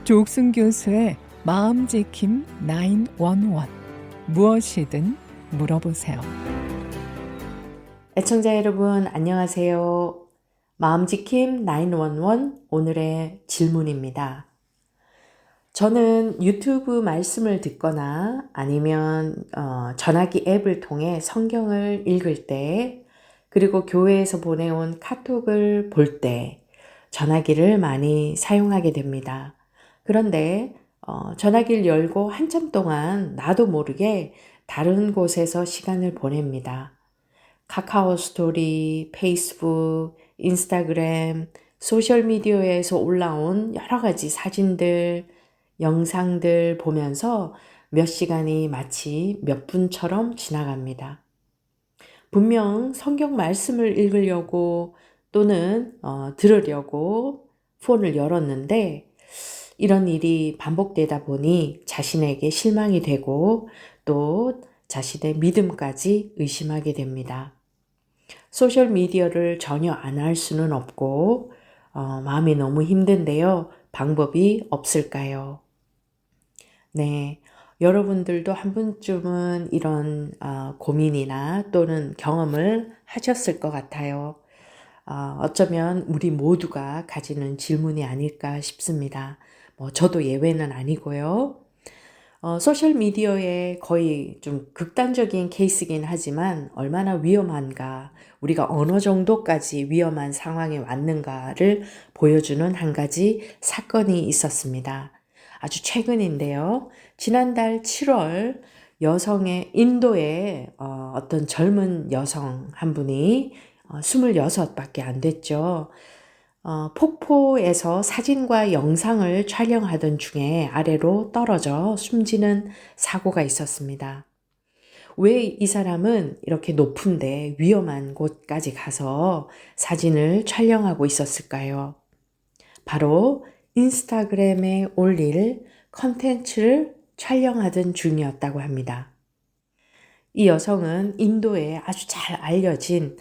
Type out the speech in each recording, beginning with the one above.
조옥순 교수의 마음지킴 911. 무엇이든 물어보세요. 애청자 여러분 안녕하세요. 마음지킴 911 오늘의 질문입니다. 저는 유튜브 말씀을 듣거나 아니면 전화기 앱을 통해 성경을 읽을 때, 그리고 교회에서 보내온 카톡을 볼 때 전화기를 많이 사용하게 됩니다. 그런데 전화기를 열고 한참 동안 나도 모르게 다른 곳에서 시간을 보냅니다. 카카오 스토리, 페이스북, 인스타그램, 소셜미디어에서 올라온 여러 가지 사진들, 영상들 보면서 몇 시간이 마치 몇 분처럼 지나갑니다. 분명 성경 말씀을 읽으려고 또는 들으려고 폰을 열었는데 이런 일이 반복되다 보니 자신에게 실망이 되고 또 자신의 믿음까지 의심하게 됩니다. 소셜미디어를 전혀 안 할 수는 없고 마음이 너무 힘든데요. 방법이 없을까요? 네, 여러분들도 한 번쯤은 이런 고민이나 또는 경험을 하셨을 것 같아요. 어쩌면 우리 모두가 가지는 질문이 아닐까 싶습니다. 저도 예외는 아니고요. 소셜미디어의 거의 좀 극단적인 케이스긴 하지만 얼마나 위험한가, 우리가 어느 정도까지 위험한 상황에 왔는가를 보여주는 한 가지 사건이 있었습니다. 아주 최근인데요. 지난달 7월 인도의 어떤 젊은 여성 한 분이 26밖에 안 됐죠. 폭포에서 사진과 영상을 촬영하던 중에 아래로 떨어져 숨지는 사고가 있었습니다. 왜 이 사람은 이렇게 높은데 위험한 곳까지 가서 사진을 촬영하고 있었을까요? 바로 인스타그램에 올릴 컨텐츠를 촬영하던 중이었다고 합니다. 이 여성은 인도에 아주 잘 알려진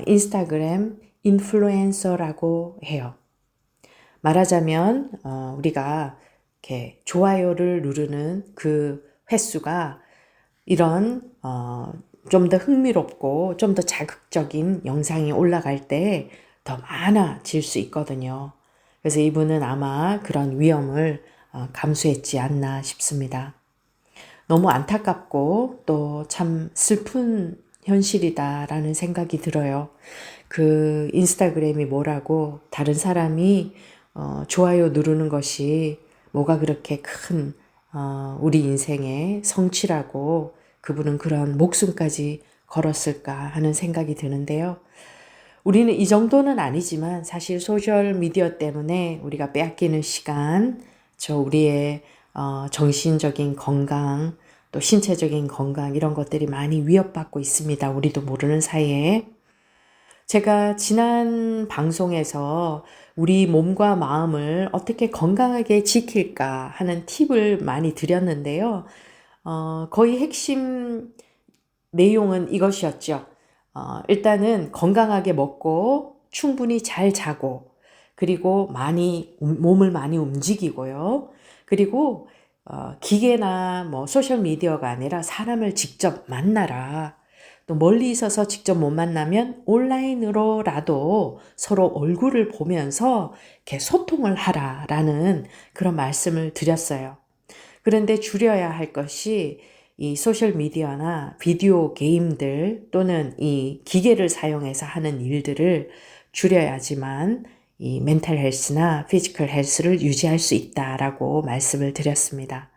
인스타그램 인플루엔서라고 해요. 말하자면 우리가 이렇게 좋아요를 누르는 그 횟수가 이런 좀 더 흥미롭고 좀 더 자극적인 영상이 올라갈 때 더 많아질 수 있거든요. 그래서 이분은 아마 그런 위험을 감수했지 않나 싶습니다. 너무 안타깝고 또 참 슬픈 현실이다라는 생각이 들어요. 그 인스타그램이 뭐라고 다른 사람이 좋아요 누르는 것이 뭐가 그렇게 큰 우리 인생의 성취라고 그분은 그런 목숨까지 걸었을까 하는 생각이 드는데요. 우리는 이 정도는 아니지만 사실 소셜미디어 때문에 우리가 빼앗기는 시간, 우리의 정신적인 건강, 또 신체적인 건강 이런 것들이 많이 위협받고 있습니다. 우리도 모르는 사이에. 제가 지난 방송에서 우리 몸과 마음을 어떻게 건강하게 지킬까 하는 팁을 많이 드렸는데요. 거의 핵심 내용은 이것이었죠. 일단은 건강하게 먹고 충분히 잘 자고 그리고 몸을 많이 움직이고요. 그리고 기계나 소셜미디어가 아니라 사람을 직접 만나라. 또 멀리 있어서 직접 못 만나면 온라인으로라도 서로 얼굴을 보면서 이렇게 소통을 하라라는 그런 말씀을 드렸어요. 그런데 줄여야 할 것이 이 소셜미디어나 비디오 게임들 또는 이 기계를 사용해서 하는 일들을 줄여야지만 이 멘탈 헬스나 피지컬 헬스를 유지할 수 있다라고 말씀을 드렸습니다.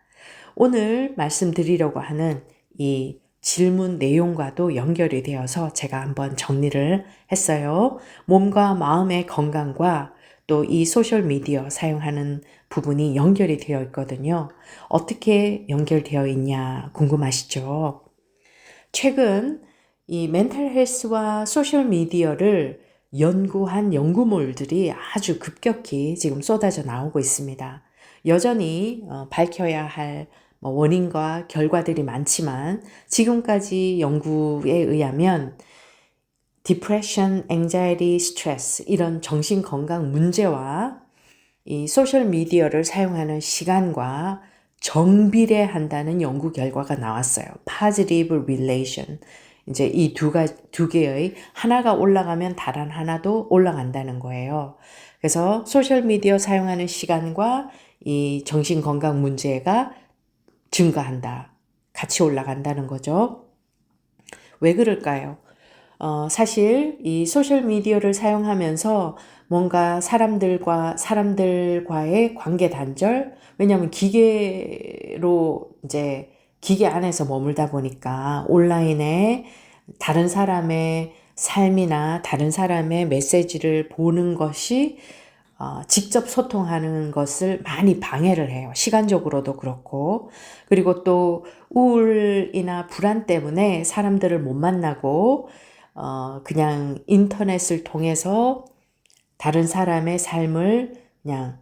오늘 말씀드리려고 하는 이 질문 내용과도 연결이 되어서 제가 한번 정리를 했어요. 몸과 마음의 건강과 또 이 소셜미디어 사용하는 부분이 연결이 되어 있거든요. 어떻게 연결되어 있냐 궁금하시죠? 최근 이 멘탈 헬스와 소셜미디어를 연구한 연구물들이 아주 급격히 지금 쏟아져 나오고 있습니다. 여전히 밝혀야 할 원인과 결과들이 많지만 지금까지 연구에 의하면 디프레션, 앵자이티, 스트레스 이런 정신건강 문제와 이 소셜 미디어를 사용하는 시간과 정비례한다는 연구 결과가 나왔어요. Positive relation. 이제 이 두 개의 하나가 올라가면 다른 하나도 올라간다는 거예요. 그래서 소셜 미디어 사용하는 시간과 이 정신 건강 문제가 증가한다. 같이 올라간다는 거죠. 왜 그럴까요? 사실 이 소셜 미디어를 사용하면서 뭔가 사람들과의 관계 단절, 왜냐하면 기계로 이제 기계 안에서 머물다 보니까 온라인에 다른 사람의 삶이나 다른 사람의 메시지를 보는 것이 직접 소통하는 것을 많이 방해를 해요. 시간적으로도 그렇고. 그리고 또 우울이나 불안 때문에 사람들을 못 만나고, 그냥 인터넷을 통해서 다른 사람의 삶을 그냥,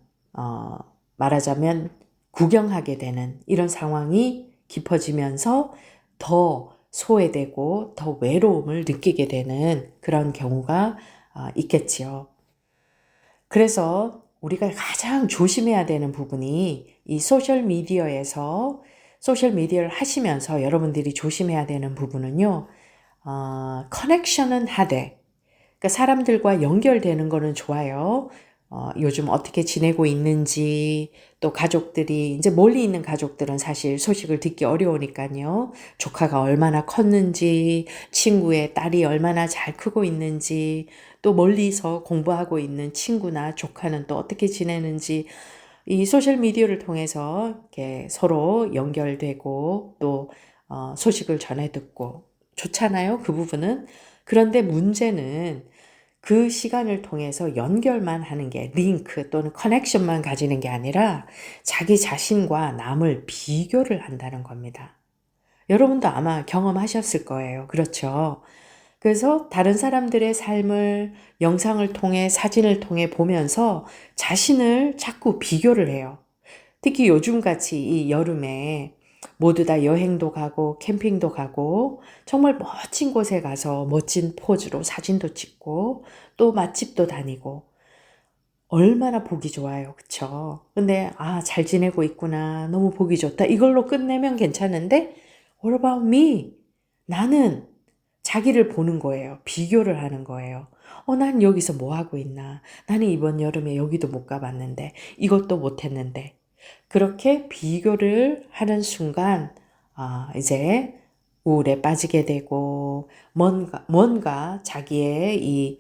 말하자면 구경하게 되는 이런 상황이 깊어지면서 더 소외되고 더 외로움을 느끼게 되는 그런 경우가 있겠지요. 그래서 우리가 가장 조심해야 되는 부분이 이 소셜 미디어를 하시면서 여러분들이 조심해야 되는 부분은요, 커넥션은 하되, 그러니까 사람들과 연결되는 거는 좋아요. 요즘 어떻게 지내고 있는지, 또 가족들이, 이제 멀리 있는 가족들은 사실 소식을 듣기 어려우니까요. 조카가 얼마나 컸는지, 친구의 딸이 얼마나 잘 크고 있는지, 또 멀리서 공부하고 있는 친구나 조카는 또 어떻게 지내는지, 이 소셜 미디어를 통해서 이렇게 서로 연결되고, 또 소식을 전해 듣고, 좋잖아요, 그 부분은. 그런데 문제는 그 시간을 통해서 연결만 하는 게 링크 또는 커넥션만 가지는 게 아니라 자기 자신과 남을 비교를 한다는 겁니다. 여러분도 아마 경험하셨을 거예요. 그렇죠? 그래서 다른 사람들의 삶을 영상을 통해 사진을 통해 보면서 자신을 자꾸 비교를 해요. 특히 요즘같이 이 여름에 모두 다 여행도 가고 캠핑도 가고 정말 멋진 곳에 가서 멋진 포즈로 사진도 찍고 또 맛집도 다니고 얼마나 보기 좋아요. 그쵸? 근데 잘 지내고 있구나. 너무 보기 좋다. 이걸로 끝내면 괜찮은데 What about me? 나는 자기를 보는 거예요. 비교를 하는 거예요. 난 여기서 뭐 하고 있나? 나는 이번 여름에 여기도 못 가봤는데 이것도 못 했는데 그렇게 비교를 하는 순간 이제 우울에 빠지게 되고 뭔가 자기의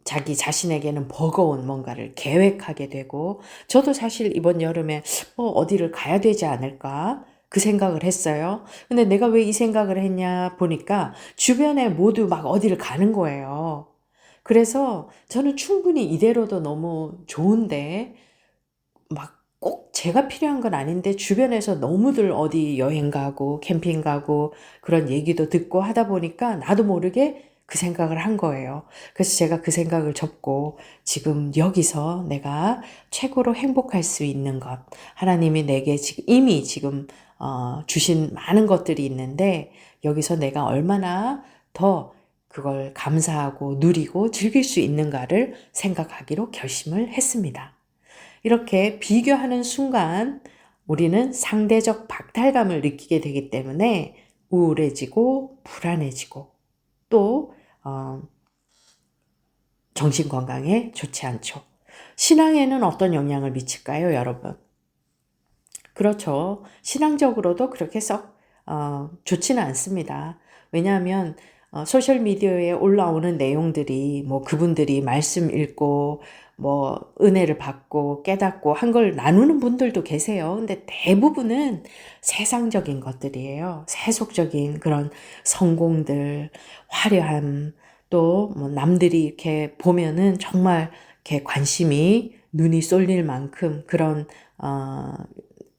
자기 자신에게는 버거운 뭔가를 계획하게 되고 저도 사실 이번 여름에 어디를 가야 되지 않을까 그 생각을 했어요. 근데 내가 왜 이 생각을 했냐 보니까 주변에 모두 막 어디를 가는 거예요. 그래서 저는 충분히 이대로도 너무 좋은데 막 꼭 제가 필요한 건 아닌데 주변에서 너무들 어디 여행 가고 캠핑 가고 그런 얘기도 듣고 하다 보니까 나도 모르게 그 생각을 한 거예요. 그래서 제가 그 생각을 접고 지금 여기서 내가 최고로 행복할 수 있는 것, 하나님이 내게 이미 지금 주신 많은 것들이 있는데 여기서 내가 얼마나 더 그걸 감사하고 누리고 즐길 수 있는가를 생각하기로 결심을 했습니다. 이렇게 비교하는 순간 우리는 상대적 박탈감을 느끼게 되기 때문에 우울해지고 불안해지고 또 정신 건강에 좋지 않죠. 신앙에는 어떤 영향을 미칠까요, 여러분? 그렇죠. 신앙적으로도 그렇게 썩 좋지는 않습니다. 왜냐하면 소셜 미디어에 올라오는 내용들이 뭐 그분들이 말씀 읽고 뭐 은혜를 받고 깨닫고 한 걸 나누는 분들도 계세요. 근데 대부분은 세상적인 것들이에요. 세속적인 그런 성공들, 화려함, 또 뭐 남들이 이렇게 보면은 정말 이렇게 관심이 눈이 쏠릴 만큼 그런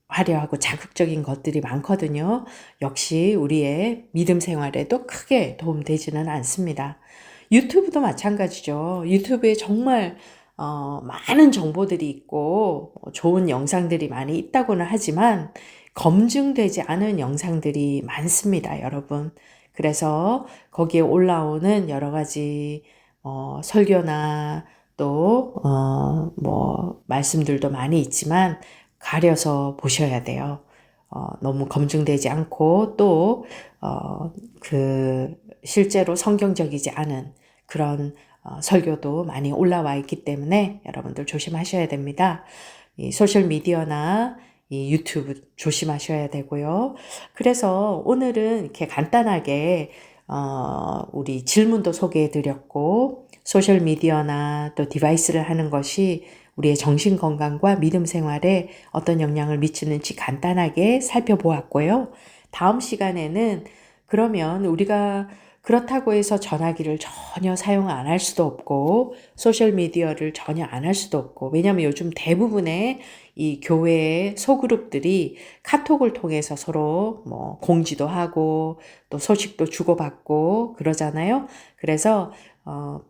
화려하고 자극적인 것들이 많거든요. 역시 우리의 믿음 생활에도 크게 도움되지는 않습니다. 유튜브도 마찬가지죠. 유튜브에 정말 많은 정보들이 있고 좋은 영상들이 많이 있다고는 하지만 검증되지 않은 영상들이 많습니다, 여러분. 그래서 거기에 올라오는 여러 가지 설교나 또 말씀들도 많이 있지만 가려서 보셔야 돼요. 너무 검증되지 않고 또 실제로 성경적이지 않은 그런 설교도 많이 올라와 있기 때문에 여러분들 조심하셔야 됩니다. 이 소셜 미디어나 이 유튜브 조심하셔야 되고요. 그래서 오늘은 이렇게 간단하게 우리 질문도 소개해 드렸고 소셜 미디어나 또 디바이스를 하는 것이 우리의 정신 건강과 믿음 생활에 어떤 영향을 미치는지 간단하게 살펴보았고요. 다음 시간에는 그러면 우리가 그렇다고 해서 전화기를 전혀 사용 안 할 수도 없고 소셜 미디어를 전혀 안 할 수도 없고 왜냐하면 요즘 대부분의 이 교회의 소그룹들이 카톡을 통해서 서로 뭐 공지도 하고 또 소식도 주고받고 그러잖아요. 그래서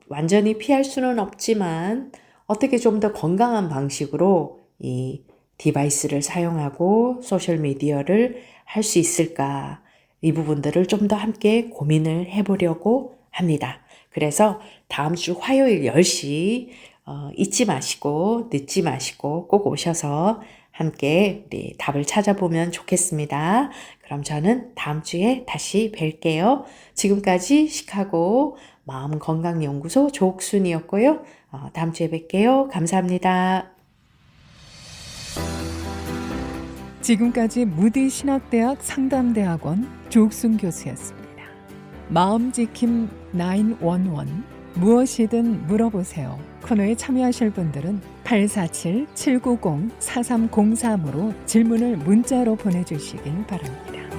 완전히 피할 수는 없지만 어떻게 좀 더 건강한 방식으로 이 디바이스를 사용하고 소셜 미디어를 할 수 있을까? 이 부분들을 좀 더 함께 고민을 해보려고 합니다. 그래서 다음 주 화요일 10시 잊지 마시고 늦지 마시고 꼭 오셔서 함께 우리 답을 찾아보면 좋겠습니다. 그럼 저는 다음 주에 다시 뵐게요. 지금까지 시카고 마음건강연구소 조옥순이었고요. 다음 주에 뵐게요. 감사합니다. 지금까지 무디 신학대학 상담대학원 조옥순 교수였습니다. 마음지킴 911 무엇이든 물어보세요. 코너에 참여하실 분들은 847-790-4303으로 질문을 문자로 보내주시길 바랍니다.